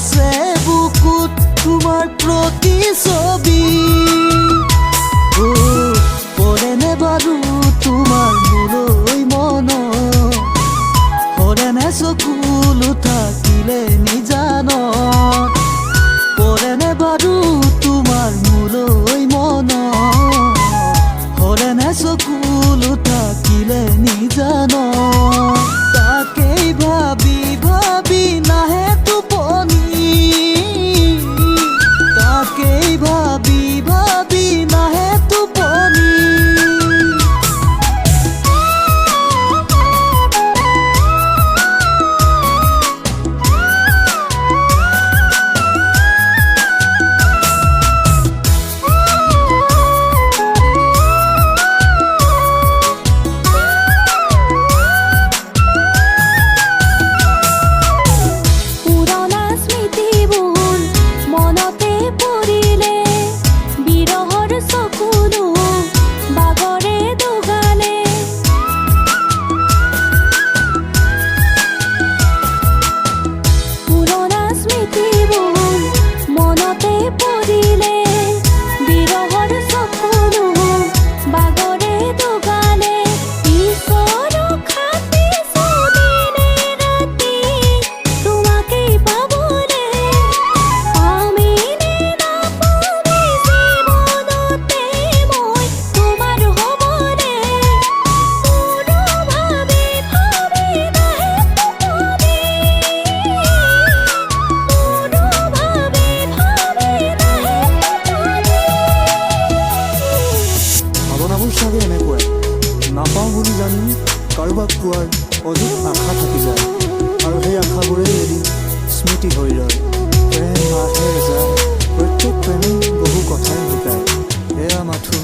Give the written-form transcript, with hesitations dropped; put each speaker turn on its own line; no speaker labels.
আছে বুকুত তোমাৰ প্ৰতিছবি পৰেনে বাৰু তোমাৰ মোলৈ মনত হৰেনে চকুলো থাকিলে নিজানত পৰেনে বাৰু তোমাৰ মোলৈ মনত হৰেনে চকুলো থাকিলে নিজানত তাকেই ভাবি ভাবি নাহে টোপনি তাকেই ভাবি ভাবি নাহে টোপনি নাপাওঁ বুলি জানি কাৰোবাক পোৱাৰ অধিক আশা থাকি যায় আৰু সেই আশাবোৰেই এদিন স্মৃতি হৈ ৰয় প্ৰেম আহে যায় প্ৰত্যেক প্ৰেমে বহু কথাই শিকায় এয়া মাথো